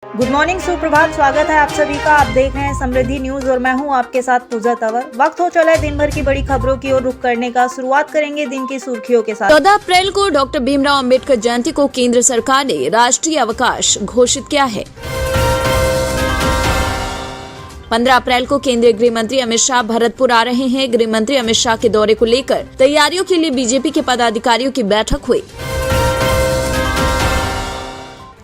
Good morning, सुप्रभात। स्वागत है आप सभी का। आप देख रहे हैं समृद्धि न्यूज और मैं हूं आपके साथ पूजा तंवर। वक्त हो चला है दिन भर की बड़ी खबरों की ओर रुख करने का। शुरुआत करेंगे दिन की सुर्खियों के साथ। 14 अप्रैल को डॉक्टर भीमराव अंबेडकर जयंती को केंद्र सरकार ने राष्ट्रीय अवकाश घोषित किया है। 15 अप्रैल को केंद्रीय गृह मंत्री अमित शाह भरतपुर आ रहे हैं। गृह मंत्री अमित शाह के दौरे को लेकर तैयारियों के लिए बीजेपी के पदाधिकारियों की बैठक हुई।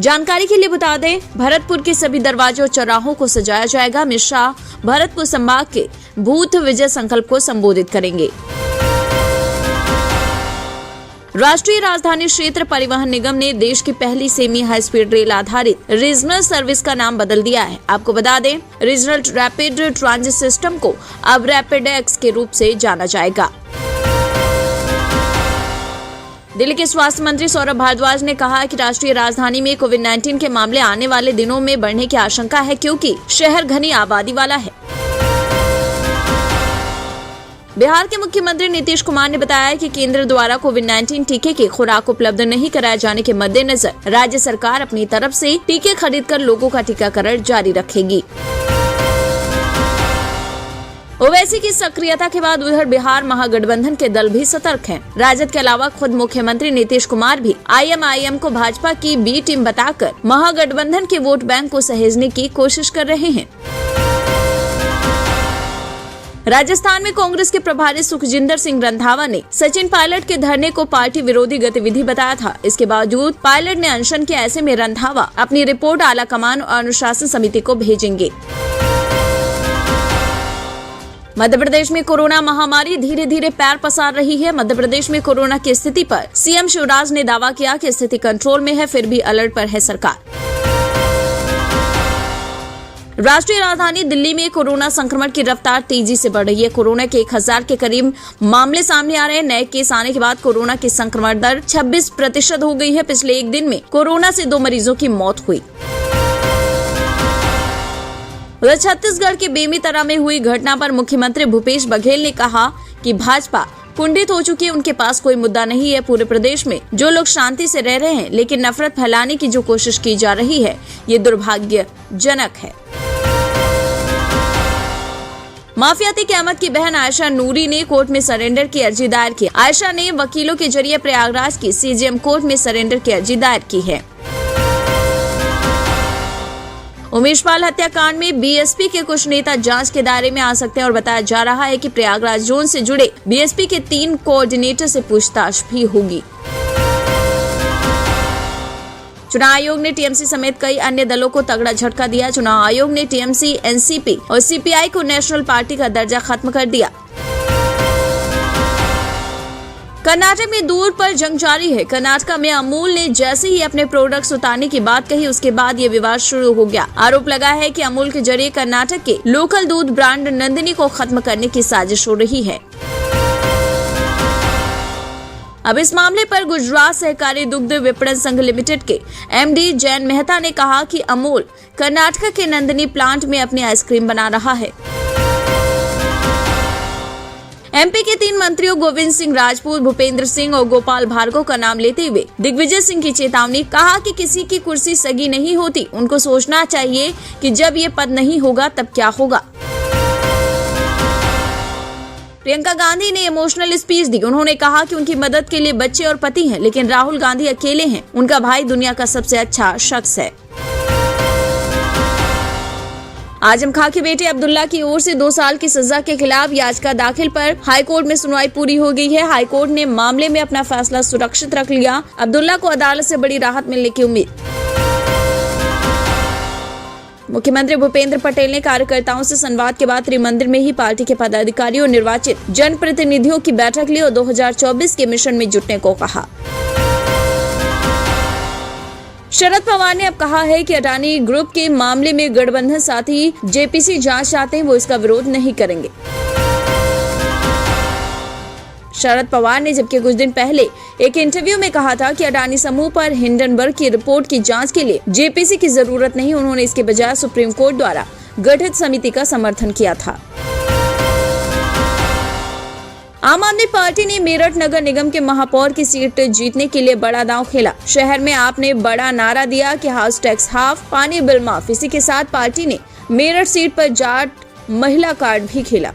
जानकारी के लिए बता दें, भरतपुर के सभी दरवाजों और चौराहों को सजाया जाएगा। अमित शाह भरतपुर संभाग के बूथ विजय संकल्प को संबोधित करेंगे। राष्ट्रीय राजधानी क्षेत्र परिवहन निगम ने देश की पहली सेमी हाई स्पीड रेल आधारित रीजनल सर्विस का नाम बदल दिया है। आपको बता दें, रीजनल रैपिड ट्रांजिट सिस्टम को अब रैपिड एक्स के रूप से जाना जाएगा। दिल्ली के स्वास्थ्य मंत्री सौरभ भारद्वाज ने कहा कि राष्ट्रीय राजधानी में कोविड-19 के मामले आने वाले दिनों में बढ़ने की आशंका है, क्योंकि शहर घनी आबादी वाला है। बिहार के मुख्यमंत्री नीतीश कुमार ने बताया कि केंद्र द्वारा कोविड-19 टीके की खुराक उपलब्ध नहीं कराए जाने के मद्देनजर राज्य सरकार अपनी तरफ से टीके खरीदकर लोगों का टीकाकरण जारी रखेगी। ओवैसी की सक्रियता के बाद उधर बिहार महागठबंधन के दल भी सतर्क हैं। राजद के अलावा खुद मुख्यमंत्री नीतीश कुमार भी आईएमआईएम को भाजपा की बी टीम बताकर महागठबंधन के वोट बैंक को सहेजने की कोशिश कर रहे हैं। राजस्थान में कांग्रेस के प्रभारी सुखजिंदर सिंह रंधावा ने सचिन पायलट के धरने को पार्टी विरोधी गतिविधि बताया था। इसके बावजूद पायलट ने अनशन के ऐसे में रंधावा अपनी रिपोर्ट आला कमान और अनुशासन समिति को भेजेंगे। मध्य प्रदेश में कोरोना महामारी धीरे धीरे पैर पसार रही है। मध्य प्रदेश में कोरोना की स्थिति पर सीएम शिवराज ने दावा किया कि स्थिति कंट्रोल में है, फिर भी अलर्ट पर है सरकार। राष्ट्रीय राजधानी दिल्ली में कोरोना संक्रमण की रफ्तार तेजी से बढ़ रही है। कोरोना के 1000 के करीब मामले सामने आ रहे हैं। नए केस आने के बाद कोरोना की संक्रमण दर 26% हो गई है। पिछले एक दिन में कोरोना से 2 मरीजों की मौत हुई। उधर छत्तीसगढ़ के बेमेतरा में हुई घटना पर मुख्यमंत्री भूपेश बघेल ने कहा कि भाजपा कुंठित हो चुकी है, उनके पास कोई मुद्दा नहीं है। पूरे प्रदेश में जो लोग शांति से रह रहे हैं, लेकिन नफरत फैलाने की जो कोशिश की जा रही है, ये दुर्भाग्यजनक है। माफियाती की अहमद की बहन आयशा नूरी ने कोर्ट में सरेंडर की अर्जी दायर की। आयशा ने वकीलों के जरिए प्रयागराज की सीजेएम कोर्ट में सरेंडर की अर्जी दायर की है। उमेश पाल हत्याकांड में बीएसपी के कुछ नेता जांच के दायरे में आ सकते हैं और बताया जा रहा है कि प्रयागराज जोन से जुड़े बीएसपी के 3 कोऑर्डिनेटर से पूछताछ भी होगी। चुनाव आयोग ने टीएमसी समेत कई अन्य दलों को तगड़ा झटका दिया। चुनाव आयोग ने टीएमसी, एनसीपी और सीपीआई को नेशनल पार्टी का दर्जा खत्म कर दिया। कर्नाटक में दूर पर जंग जारी है। कर्नाटक में अमूल ने जैसे ही अपने प्रोडक्ट्स उतारने की बात कही, उसके बाद ये विवाद शुरू हो गया। आरोप लगा है कि अमूल के जरिए कर्नाटक के लोकल दूध ब्रांड नंदिनी को खत्म करने की साजिश हो रही है। अब इस मामले पर गुजरात सहकारी दुग्ध विपणन संघ लिमिटेड के एमडी जैन मेहता ने कहा कि अमूल कर्नाटक के नंदिनी प्लांट में अपनी आइसक्रीम बना रहा है। एमपी के 3 मंत्रियों गोविंद सिंह राजपूत, भूपेंद्र सिंह और गोपाल भार्गव का नाम लेते हुए दिग्विजय सिंह की चेतावनी, कहा कि किसी की कुर्सी सगी नहीं होती, उनको सोचना चाहिए कि जब ये पद नहीं होगा तब क्या होगा। प्रियंका गांधी ने इमोशनल स्पीच दी। उन्होंने कहा कि उनकी मदद के लिए बच्चे और पति हैं, लेकिन राहुल गांधी अकेले हैं। उनका भाई दुनिया का सबसे अच्छा शख्स है। आजम खां के बेटे अब्दुल्ला की ओर से 2 साल की सजा के खिलाफ याचिका दाखिल पर हाईकोर्ट में सुनवाई पूरी हो गई है। हाईकोर्ट ने मामले में अपना फैसला सुरक्षित रख लिया। अब्दुल्ला को अदालत से बड़ी राहत मिलने की उम्मीद। मुख्यमंत्री भूपेंद्र पटेल ने कार्यकर्ताओं से संवाद के बाद त्रिमंदिर में ही पार्टी के पदाधिकारियों और निर्वाचित जनप्रतिनिधियों की बैठक ली और 2024 के मिशन में जुटने को कहा। शरद पवार ने अब कहा है कि अडानी ग्रुप के मामले में गठबंधन साथी जेपीसी जांच चाहते हैं, वो इसका विरोध नहीं करेंगे। शरद पवार ने जबकि कुछ दिन पहले एक इंटरव्यू में कहा था कि अडानी समूह पर हिंडनबर्ग की रिपोर्ट की जांच के लिए जेपीसी की जरूरत नहीं। उन्होंने इसके बजाय सुप्रीम कोर्ट द्वारा गठित समिति का समर्थन किया था। आम आदमी पार्टी ने मेरठ नगर निगम के महापौर की सीट जीतने के लिए बड़ा दांव खेला। शहर में आपने बड़ा नारा दिया कि हाउस टैक्स हाफ, पानी बिल माफ। इसी के साथ पार्टी ने मेरठ सीट पर जाट महिला कार्ड भी खेला।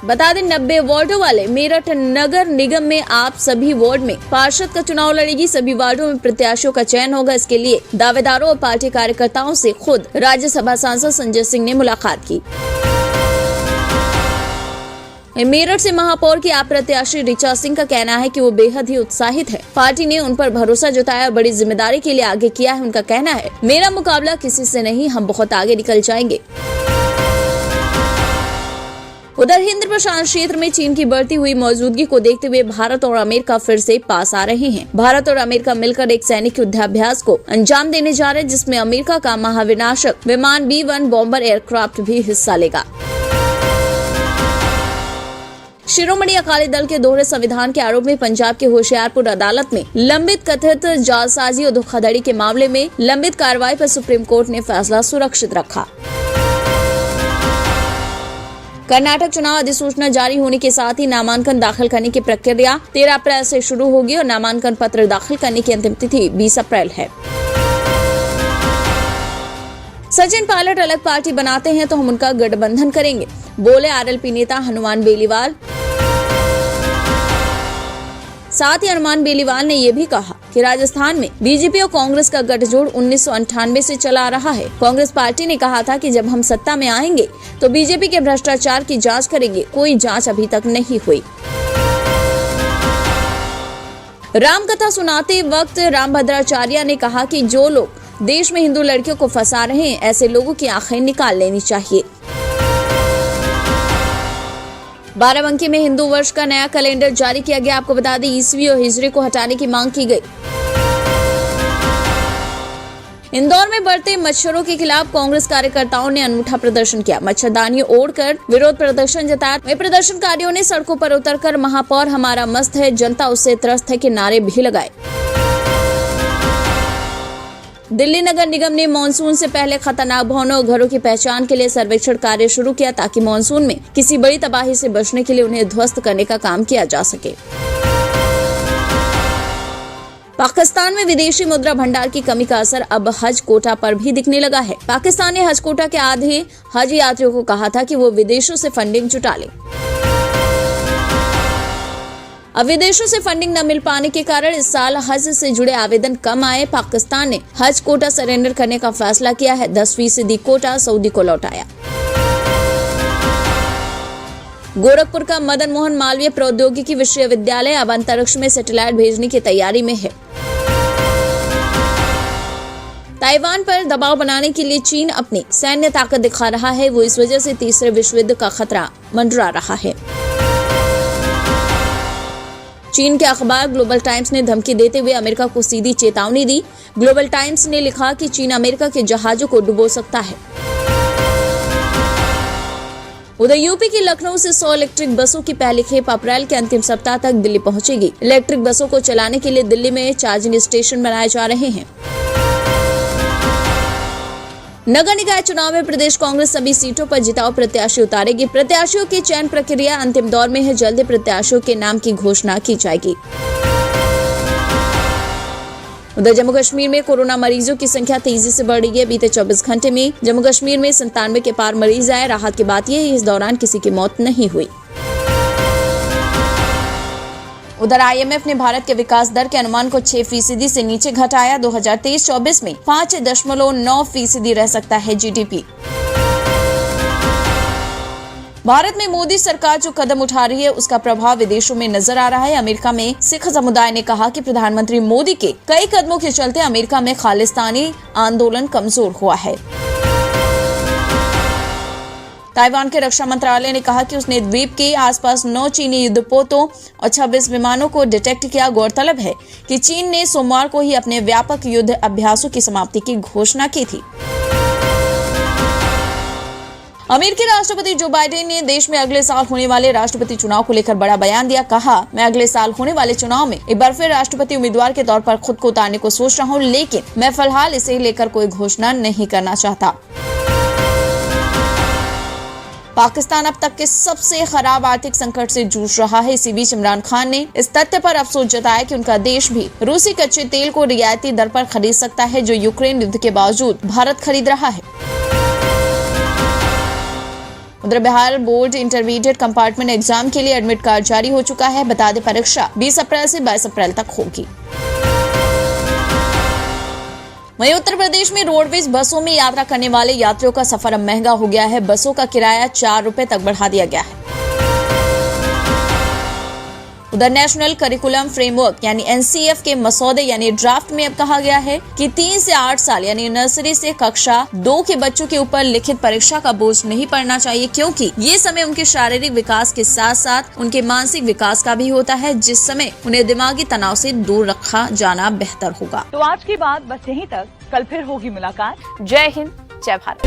बता दें 90 वार्डों वाले मेरठ नगर निगम में आप सभी वार्ड में पार्षद का चुनाव लड़ेगी। सभी वार्डों में प्रत्याशियों का चयन होगा। इसके लिए दावेदारों और पार्टी कार्यकर्ताओं से खुद राज्यसभा सांसद संजय सिंह ने मुलाकात की। मेरठ से महापौर की आप प्रत्याशी ऋचा सिंह का कहना है कि वो बेहद ही उत्साहित है। पार्टी ने उन पर भरोसा जताया और बड़ी जिम्मेदारी के लिए आगे किया है। उनका कहना है, मेरा मुकाबला किसी से नहीं, हम बहुत आगे निकल जाएंगे। उधर हिंद प्रशांत क्षेत्र में चीन की बढ़ती हुई मौजूदगी को देखते हुए भारत और अमेरिका फिर से पास आ रहे हैं। भारत और अमेरिका मिलकर एक सैनिक युद्धाभ्यास को अंजाम देने जा रहे हैं, जिसमें अमेरिका का महाविनाशक विमान B-1 बॉम्बर एयरक्राफ्ट भी हिस्सा लेगा। शिरोमणि अकाली दल के दोहरे संविधान के आरोप में पंजाब के होशियारपुर अदालत में लंबित कथित जालसाजी और धोखाधड़ी के मामले में लंबित कार्रवाई पर सुप्रीम कोर्ट ने फैसला सुरक्षित रखा। कर्नाटक चुनाव अधिसूचना जारी होने के साथ ही नामांकन दाखिल करने की प्रक्रिया 13 अप्रैल से शुरू होगी और नामांकन पत्र दाखिल करने की अंतिम तिथि 20 अप्रैल है। सचिन पायलट अलग पार्टी बनाते हैं तो हम उनका गठबंधन करेंगे, बोले आरएलपी नेता हनुमान बेलीवाल। साथ ही हनुमान बेलीवाल ने यह भी कहा कि राजस्थान में बीजेपी और कांग्रेस का गठजोड़ 1998 से चला आ रहा है। कांग्रेस पार्टी ने कहा था कि जब हम सत्ता में आएंगे तो बीजेपी के भ्रष्टाचार की जांच करेंगे। कोई जांच अभी तक नहीं हुई। रामकथा सुनाते वक्त रामभद्राचार्य ने कहा कि जो लोग देश में हिंदू लड़कियों को फंसा रहे हैं, ऐसे लोगों की आंखें निकाल लेनी चाहिए। बाराबंकी में हिंदू वर्ष का नया कैलेंडर जारी किया गया। आपको बता दें, ईसवी और हिजरी को हटाने की मांग की गई। इंदौर में बढ़ते मच्छरों के खिलाफ कांग्रेस कार्यकर्ताओं ने अनूठा प्रदर्शन किया। मच्छरदानी ओढ़कर विरोध प्रदर्शन जताया। वहीं प्रदर्शनकारियों ने सड़कों पर उतरकर महापौर हमारा मस्त है, जनता उससे त्रस्त है के नारे भी लगाए। दिल्ली नगर निगम ने मानसून से पहले खतरनाक भवनों और घरों की पहचान के लिए सर्वेक्षण कार्य शुरू किया, ताकि मानसून में किसी बड़ी तबाही से बचने के लिए उन्हें ध्वस्त करने का काम किया जा सके। पाकिस्तान में विदेशी मुद्रा भंडार की कमी का असर अब हज कोटा पर भी दिखने लगा है। पाकिस्तान ने हज कोटा के आधे हज यात्रियों को कहा था कि वो विदेशों से फंडिंग जुटा लें। अब विदेशों से फंडिंग न मिल पाने के कारण इस साल हज से जुड़े आवेदन कम आए। पाकिस्तान ने हज कोटा सरेंडर करने का फैसला किया है। 10% कोटा सऊदी को लौटाया। गोरखपुर का मदन मोहन मालवीय प्रौद्योगिकी विश्वविद्यालय अब अंतरिक्ष में सैटेलाइट भेजने की तैयारी में है। ताइवान पर दबाव बनाने के लिए चीन अपनी सैन्य ताकत दिखा रहा है। वो इस वजह से तीसरे विश्व युद्ध का खतरा मंडरा रहा है। चीन के अखबार ग्लोबल टाइम्स ने धमकी देते हुए अमेरिका को सीधी चेतावनी दी। ग्लोबल टाइम्स ने लिखा कि चीन अमेरिका के जहाजों को डुबो सकता है। उधर यूपी की लखनऊ से 100 इलेक्ट्रिक बसों की पहली खेप अप्रैल के अंतिम सप्ताह तक दिल्ली पहुंचेगी। इलेक्ट्रिक बसों को चलाने के लिए दिल्ली में चार्जिंग स्टेशन बनाए जा रहे हैं। नगर निकाय चुनाव में प्रदेश कांग्रेस सभी सीटों पर जिताऊ प्रत्याशी उतारेगी। प्रत्याशियों की चयन प्रक्रिया अंतिम दौर में है। जल्द ही प्रत्याशियों के नाम की घोषणा की जाएगी। उधर जम्मू कश्मीर में कोरोना मरीजों की संख्या तेजी से बढ़ रही है। बीते 24 घंटे में जम्मू कश्मीर में 97 के पार मरीज आए। राहत की बात यह है, इस दौरान किसी की मौत नहीं हुई। उधर IMF ने भारत के विकास दर के अनुमान को 6% से नीचे घटाया। 2023-24 में 5.9% रह सकता है GDP। भारत में मोदी सरकार जो कदम उठा रही है उसका प्रभाव विदेशों में नजर आ रहा है। अमेरिका में सिख समुदाय ने कहा कि प्रधानमंत्री मोदी के कई कदमों के चलते अमेरिका में खालिस्तानी आंदोलन कमजोर हुआ है। ताइवान के रक्षा मंत्रालय ने कहा कि उसने द्वीप के आसपास 9 चीनी युद्धपोतों और 26 विमानों को डिटेक्ट किया। गौरतलब है कि चीन ने सोमवार को ही अपने व्यापक युद्ध अभ्यासों की समाप्ति की घोषणा की थी। अमेरिकी राष्ट्रपति जो बाइडेन ने देश में अगले साल होने वाले राष्ट्रपति चुनाव को लेकर बड़ा बयान दिया। कहा, मैं अगले साल होने वाले चुनाव में एक बार फिर राष्ट्रपति उम्मीदवार के तौर पर खुद को उतारने को सोच रहा हूँ, लेकिन मैं फिलहाल इसे लेकर कोई घोषणा नहीं करना चाहता। पाकिस्तान अब तक के सबसे खराब आर्थिक संकट से जूझ रहा है। इसी बीच इमरान खान ने इस तथ्य पर अफसोस जताया कि उनका देश भी रूसी कच्चे तेल को रियायती दर पर खरीद सकता है, जो यूक्रेन युद्ध के बावजूद भारत खरीद रहा है। उधर Bihar board intermediate compartment exam के लिए एडमिट कार्ड जारी हो चुका है। बता दें, परीक्षा 20 अप्रैल से 22 अप्रैल तक होगी। वहीं उत्तर प्रदेश में रोडवेज बसों में यात्रा करने वाले यात्रियों का सफर अब महंगा हो गया है। बसों का किराया 4 रुपए तक बढ़ा दिया गया है। उधर नेशनल करिकुलम फ्रेमवर्क यानी एनसीएफ के मसौदे यानी ड्राफ्ट में अब कहा गया है कि 3 से 8 साल यानी नर्सरी से कक्षा 2 के बच्चों के ऊपर लिखित परीक्षा का बोझ नहीं पड़ना चाहिए, क्योंकि ये समय उनके शारीरिक विकास के साथ साथ उनके मानसिक विकास का भी होता है, जिस समय उन्हें दिमागी तनाव से दूर रखा जाना बेहतर होगा। तो आज की बात बस यहीं तक, कल फिर होगी मुलाकात। जय हिंद, जय भारत।